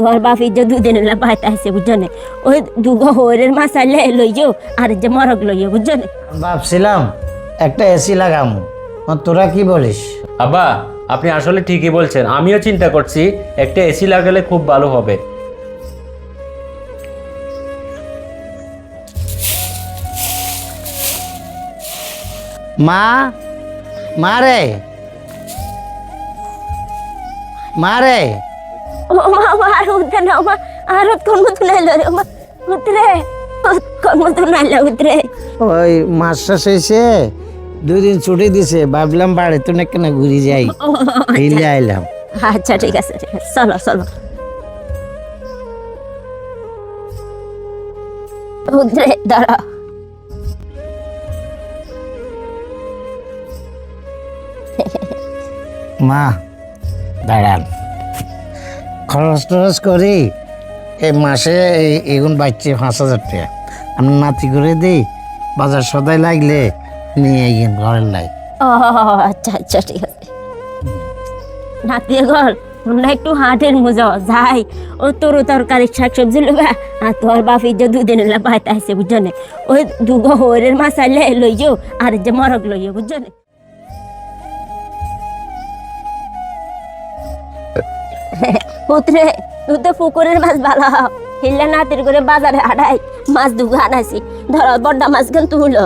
তোর বাপি যে দুদিন বাইতে আসছে বুঝছো না, ওই দুগো হরের মাছ লইও আর যে মরক লইও বুঝছো না। ভাবছিলাম একটা এসি লাগামু, তোরা কি বলিস? আব্বা আপনি আসলে ঠিকই বলছেন, আমিও চিন্তা করছি একটা এসি লাগালে খুব ভালো হবে। মা, মা রে, মা রে, ও মা আর উঠতে না মা, আর কোন মতো নাইলো রে মা, উঠরে কোন মতো নাইলো উঠরে। ওই মাস শেষ হয়েছে, 2 দিন ছুটি দিছে, ভাবলাম বাড়িতে না কেন ঘুরে যাই, ফিরে আইলাম। আচ্ছা ঠিক আছে চলো চলো। উঠরে দাঁড়া। মা দাঁড়ান, খরচ টরচ করি এই মাসে এগুন বাচ্চে 5,000 টাকা আমি নাতি করে দিই, বাজার সদাই লাগলে নিয়ে গেন ঘরের লাই। ও আচ্ছা আচ্ছা ঠিক আছে। নাতিয়ে ঘর তোমরা একটু হাটের মজা যাই, ও তোর তরকারি শাকসবজি লোবা আর তোর বাপি যে দুদিন বাইতে আসছে বুঝছো না, ওই দুগো হরের মাছ লইও আর যে মরক লইও বুঝছো না। পুত্রে তুই তো পুকুরের মাছ ভালো হিল্লা নাতির করে বাজারে হাঁটাই মাছ দুগো আনাইছি, ধরো বড্ডা মাছ কেন তুলো।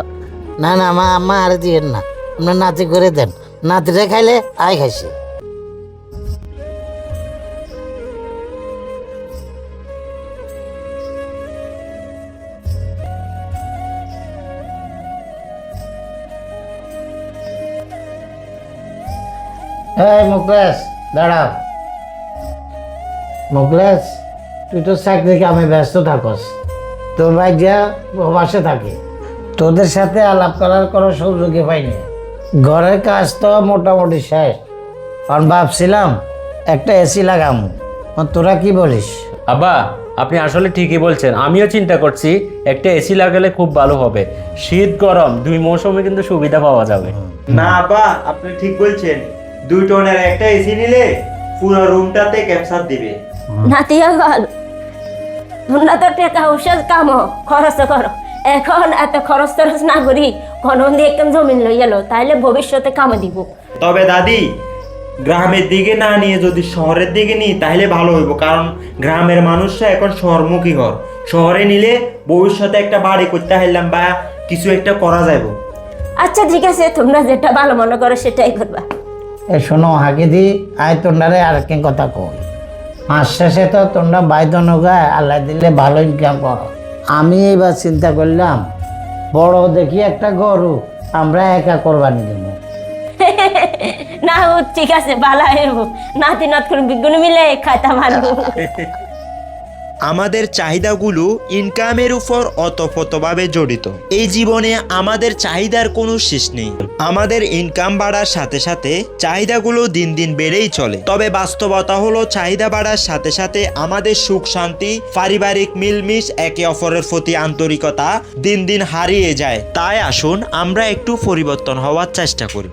না না মা, আম্মা আর দিয়েন না, আপনার নাতি করে দেন, নাতিরে খাইলে আই খাইছি। এই মুকলেশ দাঁড়াও। মুকলেশ, তুই তো চাকরি কামে ব্যস্ত থাকস, তোর ভাই যা প্রবাসে থাকে, তোদের সাথে আলাপ করার কোনো সুযোগই পাইনি। ঘরের কাজ তো মোটামুটি শেষ, কারণ ভাবছিলাম একটা এসি লাগামু, তোরা কি বলিস? আব্বা আপনি আসলে ঠিকই বলছেন, আমিও চিন্তা করছি একটা এসি লাগালে খুব ভালো হবে। শীত গরম 2 মৌসুমে কিন্তু সুবিধা পাওয়া যাবে। না আব্বা আপনি ঠিক বলছেন, 2 টনের একটা এসি নিলে পুরো রুমটাতে ক্যাপচার দিবে। নাতিয়া গল তোমরা তো টাকা ঔষধ কামো খরচ করো, এখন এত খরচ টরচ না করি কোন দিয়ে একদম জমিন লই এলো, তাইলে ভবিষ্যতে কামে দিব। তবে দাদি গ্রামের দিকে না নিয়ে যদি শহরের দিকে নিই তাহলে ভালো হইব, কারণ গ্রামের মানুষরা এখন শহরমুখী হর, শহরে নিলে ভবিষ্যতে একটা বাড়ি করতে হারলাম বা কিছু একটা করা যাইব। আচ্ছা ঠিক আছে, তোমরা যেটা ভালো মনে করো সেটাই করবা। এ শোনো হাগে দি, আয় তোমরারে আর কি কথা কই, মাস শেষে তো তোমরা বাইদন গায় আল্লাহ দিলে ভালো ইনকাম করো। আমি এবার চিন্তা করলাম বড় দেখি একটা গরু আমরা একা কোরবানি দেবো। না ও ঠিক আছে ভালো হইব, নাতি নাত করে বিজ্ঞান মিলে খাইতে পারবো। আমাদের চাহিদাগুলো ইনকামের উপর ওতপ্রোতভাবে জড়িত। এই জীবনে আমাদের চাহিদার কোনো শেষ নেই, আমাদের ইনকাম বাড়ার সাথে সাথে চাহিদাগুলো দিন দিন বেড়েই চলে। তবে বাস্তবতা হলো চাহিদা বাড়ার সাথে সাথে আমাদের সুখ শান্তি, পারিবারিক মিলমিশ, একে অপরের প্রতি আন্তরিকতা দিন দিন হারিয়ে যায়। তাই আসুন আমরা একটু পরিবর্তন হওয়ার চেষ্টা করি।